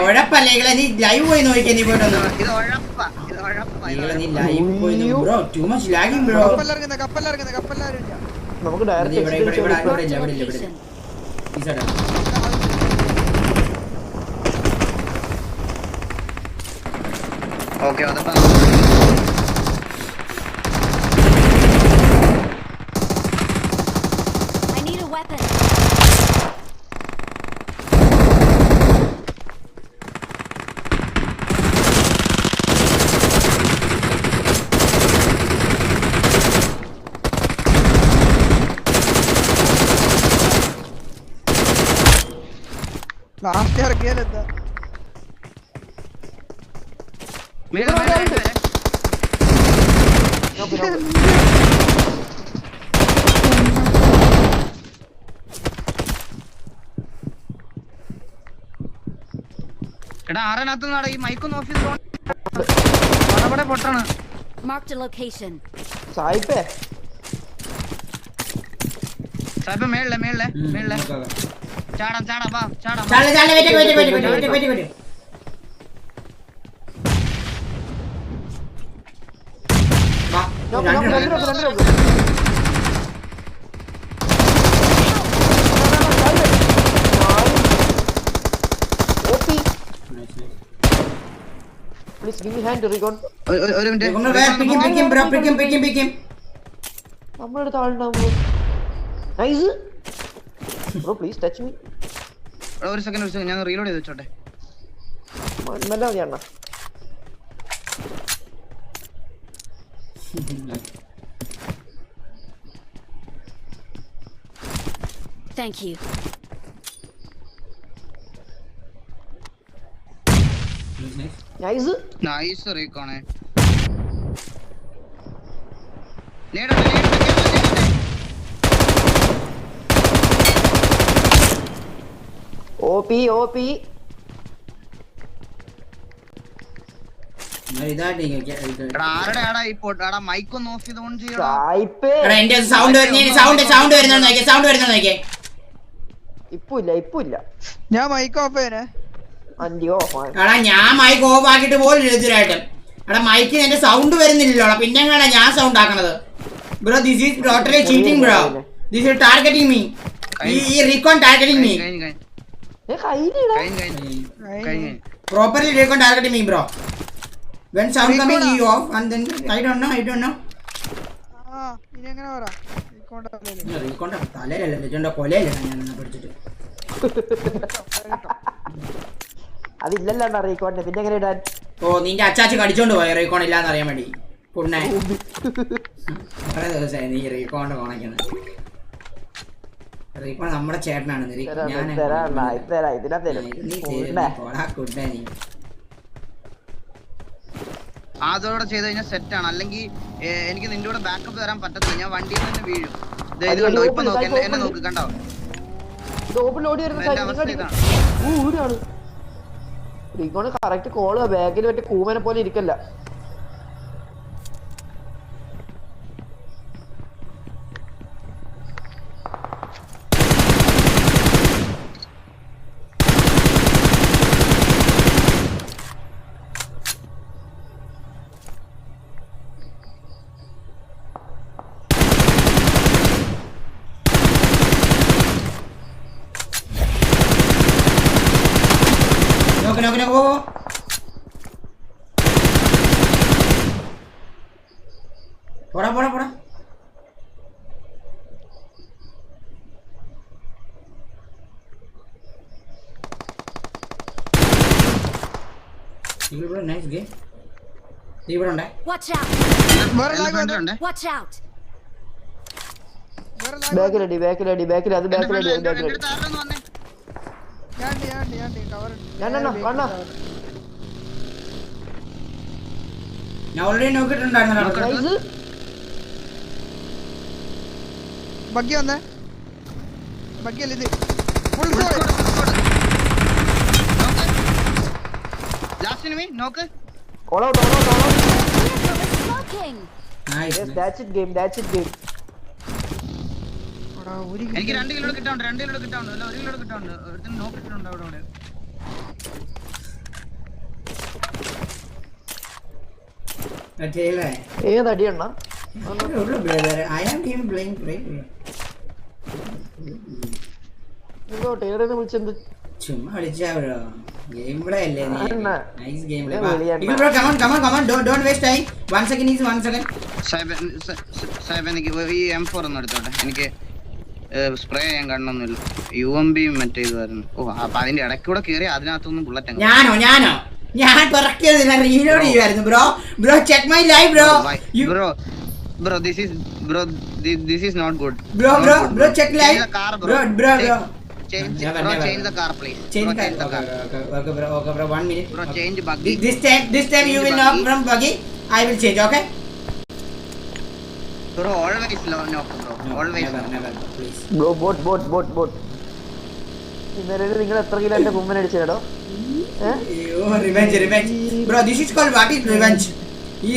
ഉഴപ്പല്ലേ നീ ലൈവ് പോയി നോക്കിയാ നീ പോയിട്ടൊന്ന് നീ ലൈവ് പോയി bro too much lagging bro നമുക്ക് ഡയറക്റ്റ് ഇവിടെ ഈ സൈഡ് ഓക്കേ അതപ്പോ ലാസ്റ്റ് ഇറങ്ങിയാലെന്താ എടാ ആരനകത്ത് നട ഈ മൈക്കൊന്ന് ഓഫ് ചെയ്ത് അവിടെ പൊട്ടാണ് സായിപ്പേ സായിപ്പ് മേളിലെ ചാടാം വാ ചാടാം wait Please give me hand, Recon. ഒരു മിനിറ്റ് നമ്മുടെ അടുത്ത് ആളുണ്ടാവുമ്പോ nice bro please touch me. ഒരു സെക്കൻഡ് ഞാൻ റീലോഡ് ചെയ്ത് വെച്ചോട്ടെ. നല്ല മതി അണ്ണാ. Thank you. നൈസ് റീകോണേ. ഓപി മൈക്കൊന്ന് ഓഫ് ചെയ്ത് ഓൺ ചെയ്യണം. ഇപ്പൊ ഇല്ല ഞാൻ മൈക്ക് ഓഫ് ചെയ്യണേ. ഞാൻ മൈക്ക് ഓഫ് ആക്കിട്ട് പോലും എഴുതിരായിട്ടും എടാ മൈക്കിന് എന്റെ സൗണ്ട് വരുന്നില്ലല്ലോ. പിന്നെ എങ്ങനെയാ ഞാൻ സൗണ്ട് ആക്കണത്? Bro this is totally cheating bro. This is targeting me. ഈ recon targeting me. Properly recon targeting me bro. When sound coming you off and then I don't know. ഇനി എങ്ങനെ പറ? റീകോൺ തലയിലല്ല ലെജൻഡ് കൊലയില്ല ഞാൻ പഠിച്ചിട്ട്. അതില്ലല്ലോ റീകോണിന് പിന്നെ എങ്ങനെ ഇടാൻ? ഓ നിന്റെ അച്ചാച്ചി കടിച്ചോണ്ട് പോയ റീകോൺ ഇല്ലാന്ന് അറിയാൻ വേണ്ടി. കുണ്ണേ കുറെ ദിവസമായി നീ റീകോണ്ട് കോണക്കുന്നത്. റീകോൺ നമ്മുടെ ചേട്ടനാണ്. അതോടെ ചെയ്ത് കഴിഞ്ഞാൽ സെറ്റ് ആണ്. അല്ലെങ്കിൽ എനിക്ക് നിന്റെ കൂടെ ബാക്കപ്പ് തരാൻ പറ്റത്തില്ല. ഞാൻ വണ്ടിയിൽ നിന്ന് വീഴും. ഇപ്പൊ നോക്ക് എന്നെ നോക്ക് കണ്ടോ? റീകോണ് കറക്റ്റ് കോള് ബാഗിൽ മറ്റേ കൂമനെ പോലെ ഇരിക്കല്ല. പോടാ നൈസ് ഗെയിം. ഇവിടെ ഉണ്ട്. ബാക്കിലടി അത് ബാക്കിലടി. ഞാൻ ഓൾറെഡി നോക്കിയിട്ടുണ്ടായിരുന്നു. ബഗ്ഗി വന്നേ. ബഗ്ഗിയല്ല ഇത്. ലാസ്റ്റ് എനിമി നോക്ക്. All out. Nice. Yes, that's it game. എനിക്ക് 2 കിലോ കിട്ടാണ്ട് 2 കിലോ കിട്ടാണ്ട് അല്ല 1 കിലോ കിട്ടാണ്ട് ഒരുത്തൻ നോക്കിട്ടുണ്ട് അവിടെ ഏതടിയണ്ണ I am even playing right. ടേലറിനെ വിളിച്ചെന്ത് ചുമ്മാ കളിച്ചാ ബ്രോ ഗെയിം പ്ലേ അല്ലേ നീ അണ്ണാ. നൈസ് ഗെയിം പ്ലേ വിളിയണ്ണ. Bro come on don't waste time 1 second is 1 second Sahib എനിക്ക് ഈ M4 ഒന്ന് എടുത്തോട്ടെ എനിക്ക് സ്പ്രേ ചെയ്യാൻ കാണണമെന്നില്ല UMB മറ്റേ ഇതായിരുന്നു ഓ അപ്പൊ അതിന്റെ ഇടയ്ക്കൂടെ കേറി അതിനകത്തൊന്നും ബുള്ളറ്റ് ഞാൻ പറക്കിയതില്ല റീലോഡ് ചെയ്യുമായിരുന്നു bro check my live bro this is not good bro check live bro change the car please change the car okay bro 1 minute bro change buggy this time you will knock from buggy I will change okay bro always knock bro always never please bro boat ഇന്നലെ നിങ്ങൾ എത്ര kilo എന്റെ കുമ്മൻ അടിച്ചേടോ revenge bro this is called what is revenge he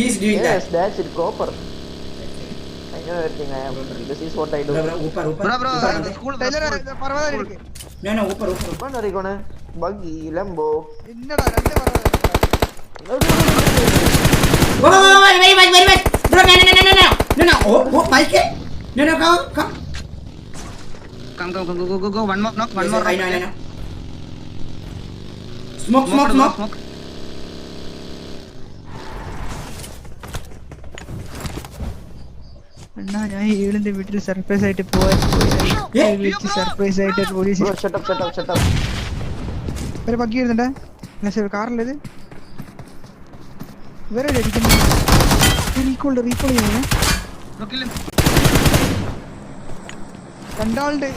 is doing that yes that's it proper I know everything I am this is what I do bro ऊपर bro school Taylor പർവ്വതം എടുക്ക് no ऊपर ऊपर അറിയണേ buggy lumbo ഇന്നടാ 2 പർവ്വതം very much bro no oh Mike no come go one more I know smoke അണ്ണാ ഞാൻ ഈളിന്റെ വീട്ടിൽ surprise ആയിട്ട് പോയി സർപ്രൈസ് ആയിട്ട് പോലീസ് bro shut up ഒരു ബഗ്ഗി ഇരുന്നുണ്ടേ മെസ്സേജ് കാറിലത് വേറെ റീകോൾ ചെയ്യുന്നേ രണ്ടാളുടെ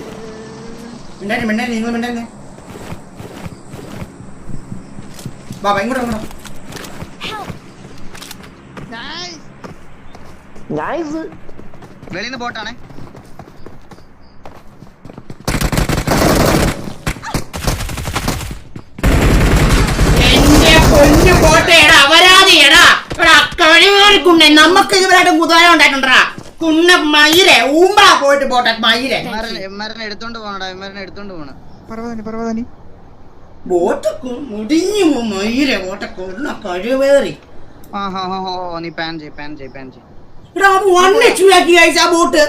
മിണ്ടായി നിങ്ങൾ മിണ്ടായി ബാബാ ഇങ്ങോട്ട് നൈസ് വെളിയിൽ നിന്ന് ബോട്ടാണേ എന്റെ പൊന്നു കോട്ടയടാ അപരാധിയടാ കഴിവേറിക്കുണ്ണെ നമുക്ക് ഇതുവരായിട്ട് കുതാരം ഉണ്ടായിട്ടുണ്ടാ കുണ്ണ മയിലെ ഊമ്പാ പോയിട്ട് പോട്ടെ മയിലെ എമ്മാരനെ എടുത്തോണ്ട് പോണ പർവ്വതാനി ബോട്ട് മുടിഞ്ഞു മയിലെ ബോട്ടെ കൊള്ള കഴിവേറി നീ പാൻ ചെയ് എടാ അത് 1 HP ആക്കി ആ ബോട്ട്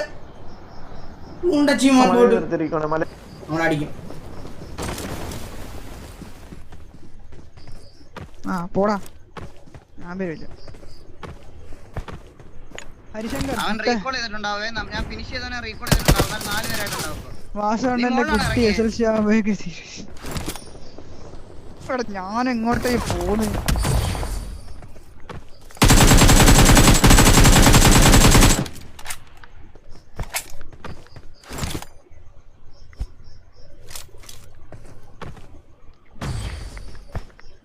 ബോട്ട് നമ്മളടിക്കും പോടാ ഞാൻ പേരില്ല ഹരിശങ്കർ അവൻ റീകോൾ ചെയ്തിട്ടുണ്ടാവേ ഞാൻ ഫിനിഷ് ചെയ്തവനെ റീകോൾ ചെയ്തിട്ടുണ്ടാവും 4 പേരായിട്ടുണ്ടാവും വാസവണ്ണന്റെ കുട്ടി SLC ആവുമ്പോഴേക്ക് ഞാൻ എങ്ങോട്ടേ പോണ്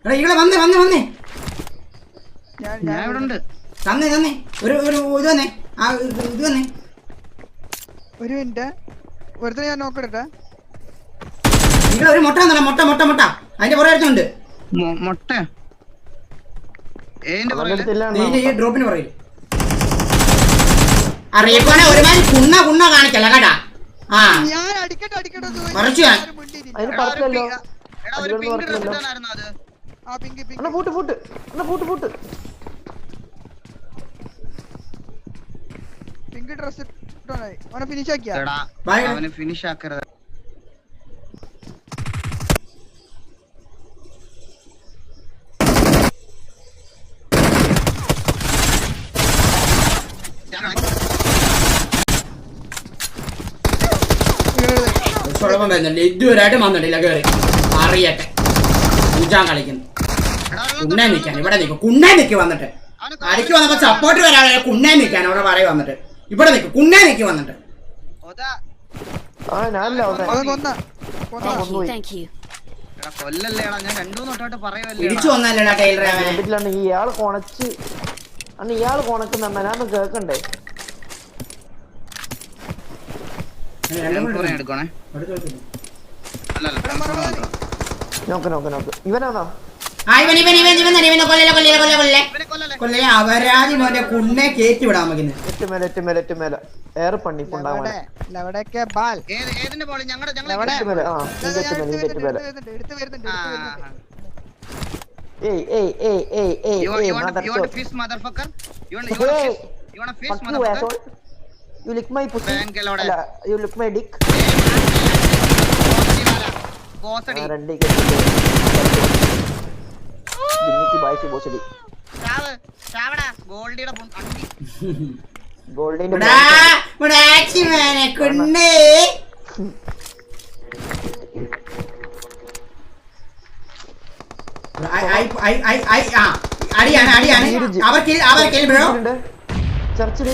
വന്നേ ഞാൻ ഇവിടെ ഉണ്ട് തന്നെ ഒരു ഇത് വന്നേ ഇത് വന്നേ ഒരു മിനിറ്റ് ഒരുത്തനെ ഞാൻ നോക്കട്ടെ നിങ്ങൾ ഒരു മുട്ട വന്നോ മുട്ട അതിന്റെ പുറകെ അടുത്തുണ്ട് മുട്ട ഈ ഡ്രോപ്പിന് പറയില്ല അറിയപ്പോനെ ഒരുമാതിരി കുണ്ണ കാണിക്കല്ല കേട്ടാ ഞാൻ അടിക്കട്ടെ മറിച്ചു ഞാൻ അതിന് പറക്കല്ലോ എടാ ഒരു പിങ്ക് ഡ്രസ് ഇട്ടാനായിരുന്നു അത് ആ പിങ്ക് അണ്ണാ ഫൂട്ട് പിങ്ക് ഡ്രസ് ഇട്ടാനായി അവനെ ഫിനിഷ് ആക്കിയാ എടാ അവനെ ഫിനിഷ് ആക്കരുത് ഇതുവരായിട്ട് വന്നിട്ടില്ല കേറി അറിയട്ടെ പൂജാൻ കളിക്കുന്നു കുണ്ണേ നിൽക്കാൻ ഇവിടെ നിൽക്കും കുണ്ണേ നിൽക്കി വന്നിട്ട് അടിക്ക് വന്നപ്പോ സപ്പോർട്ട് വരാതെ കുണ്ണേ നിൽക്കാൻ അവിടെ പറയും വന്നിട്ട് ഇവിടെ നിൽക്കും കുണ്ണേ നിൽക്കി വന്നിട്ട് Thank you. കൊല്ലല്ലേടാ ഞാൻ 2-3 വട്ടമായിട്ട് പറയുവല്ലേ ഇടിച്ചു വന്നല്ലേടാ ടൈലറെ ഇയാള് കൊണച്ച് ഇയാള് കൊണക്കുന്ന ഞാൻ കേക്കണ്ടേ എടുക്കണേ നോക്ക് ഇവനാണോ അപരാധി മോനെ കുണ്ണെ കേറ്റി വിടാൻ എറ്റുമേല എയർ പണി കൊണ്ടാവാൻ ലവടൊക്കെ ബാൽ ഏതിന്റെ ബോൾ ഞങ്ങളുടെ ആ നീ തെറ്റ് മേലെ എടുത്ത് വരുന്നുണ്ട് You want to fish, motherfucker? You want to fish, motherfucker? You lick my pussy. Bank alone. You lick my dick. Bossadi. Randi ke dinni ki bhai se bossadi. Chavada. Goldie da andi. Goldie ne മുടാച്ചി മോനെ കുണ്ണേ. അടിയാണ് അവർ kill bro. ചർച്ചില്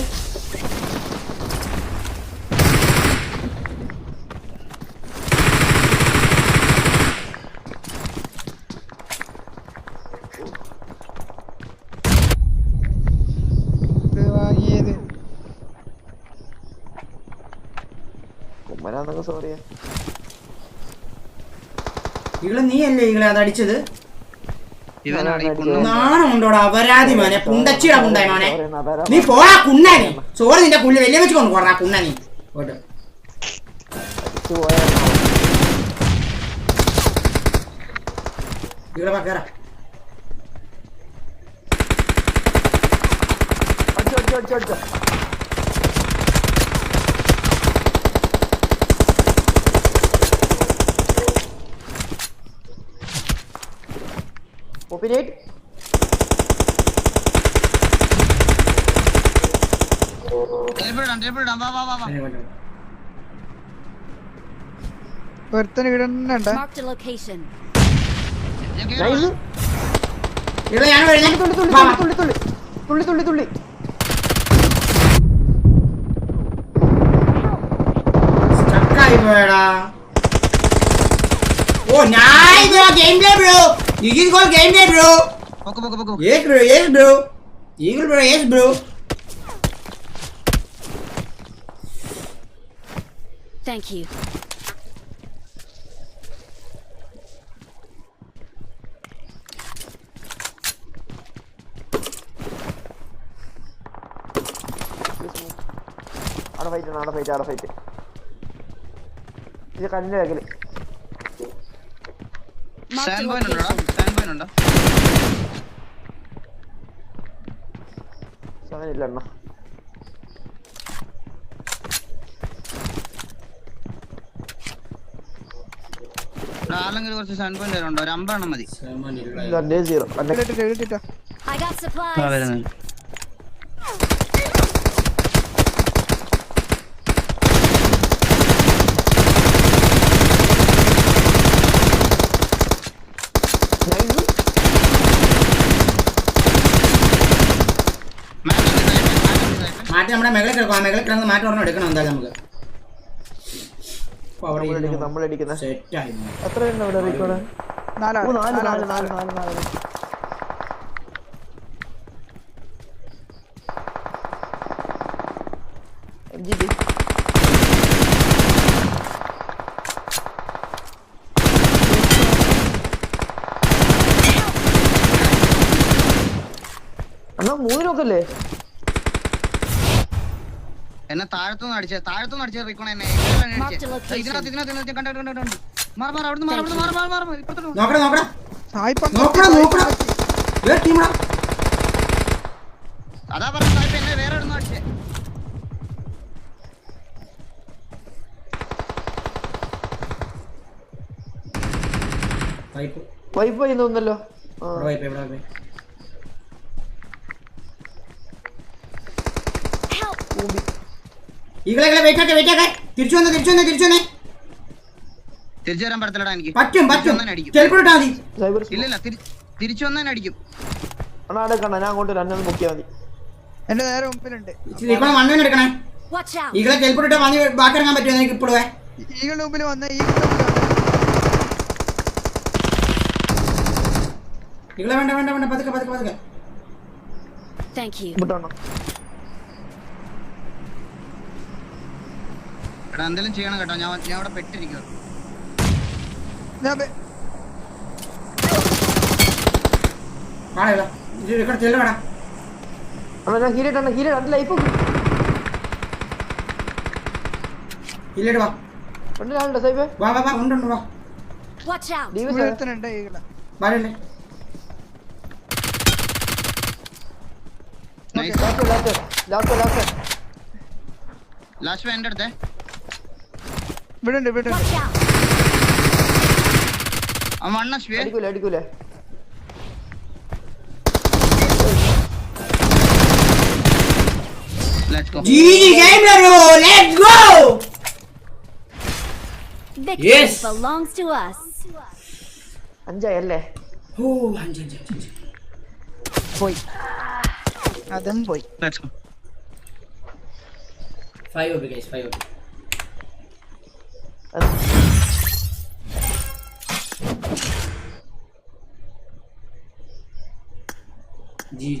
വാങ്ങിയത് കുമ്മനാന്നൊക്കെ സോറിയാ. നീയല്ലേ അതടിച്ചത്? ഇവനാണ് നാണം ഉണ്ടോടാ അപരാധി മോനെ, പുണ്ടച്ചിയുടെ പുണ്ടായി മോനെ. നീ പോടാ കുണ്ണാനി. സോറി നിന്റെ പുല്ല് വലിയ വെച്ച് കൊണ്ട് പോടാ കുണ്ണാനി. പോട്ട് ഇവിടെ കേറ. അടിച്ചോ Operate. വാ. ഒരുത്തന് ഇടണ്ട. Marked a location. Nice. ഇവിടെ ഞാൻ തുള്ളി സ്റ്റക്കായി പോയടാ. Oh nice bro, gameplay bro. You just got gameplay bro. Poco. Yes bro. Eagle bro, yes bro. Thank you. അവിടെ ഫൈറ്റ് ഇത് കല്ലിന്റെ ബാക്കില്. Marked a Sand point location. ഉണ്ടോ? സാധനമില്ല എണ്ണ. അല്ലെങ്കിൽ കുറച്ച് സാൻഡ് പോയിന്റ് ഉണ്ടോ? ഒരു 50 എണ്ണം മതി. 0 എടുത്തിട്ടോ. I got supplies. വരുന്നത് മാറ്റി നമ്മുടെ മെകളിൽ കിടക്കും. ആ മെകളിൽ കിടന്ന് മാറ്റി ഒരെണ്ണം എടുക്കണം എന്തായാലും നമുക്ക്. നമ്മളടിക്കുന്ന സെറ്റായി. എത്ര ഉണ്ട് അവിടെ റെക്കോർഡ്? 4 MGB. അണ്ണാ 3 നോക്കല്ലേ? എന്നെ താഴത്തുനിന്ന് അടിച്ച റിക്കോണ എന്നെ ഇതിനകത്ത് കണ്ടു മാറി അവിടുന്ന് നോക്കടാ. അതാ പറഞ്ഞ സാഹിബ് എന്നെ വേറെ ഇടുന്നു അടിച്ചേ. വൈഫൈ തോന്നല്ലോ. ഈകളെ വെയിറ്റ് തിരിച്ചു വന്നേ. തിരിച്ചു വരാൻ പറ്റത്തില്ലടാ എനിക്ക്. പറ്റും ഇല്ല തിരിച്ചു വന്നാൽ അടിക്കും. ഞാൻ അങ്ങോട്ട് രണ്ടൊന്നും പൊക്കിയാ മതി. എന്റെ നേരെ മുമ്പിലുണ്ട്. മണ്ണൂന്ന് എടുക്കണേ. Watch out. ഈകളെ ചെൽപ്പിട്ടാ വന്ന് ബാക്കി ഇറങ്ങാൻ പറ്റുമോ എനിക്ക് ഇപ്പോഴേ? ഈകളുടെ മുമ്പിൽ വന്ന ഈകളെ വേണ്ട പതുക്കെ. Thank you. എടാ എന്തെങ്കിലും ചെയ്യണം കേട്ടോ. ഞാൻ അവിടെ പെട്ടിരിക്കുക. ചെല്ലടാ. ഹീലിട്ട് ലൈഫ് ഇല്ലടി വാ ഉണ്ട് ആളുണ്ട് സൈബേ. വാ വാ വാ ഉണ്ട് വാ Watch out! ഡീവി ഇവിടെ സാർ. ഒരുത്തനുണ്ട് ഈകളെ. വരല്ലേ നൈസ് ലാസ്റ്റ്. ലാസ്റ്റ് എന്റെ അടുത്തേ ഇവിടെ ഉണ്ട് Watch out! അവൻ വണ്ണ ശ്വേ അടിക്കൂലേ. Let's go GG game bro, let's go. Victory Yes. belongs to us. 5 അല്ലേ? ഓ 5 പോയി, അതും പോയി. Let's go 5 OP guys 5 OP. GG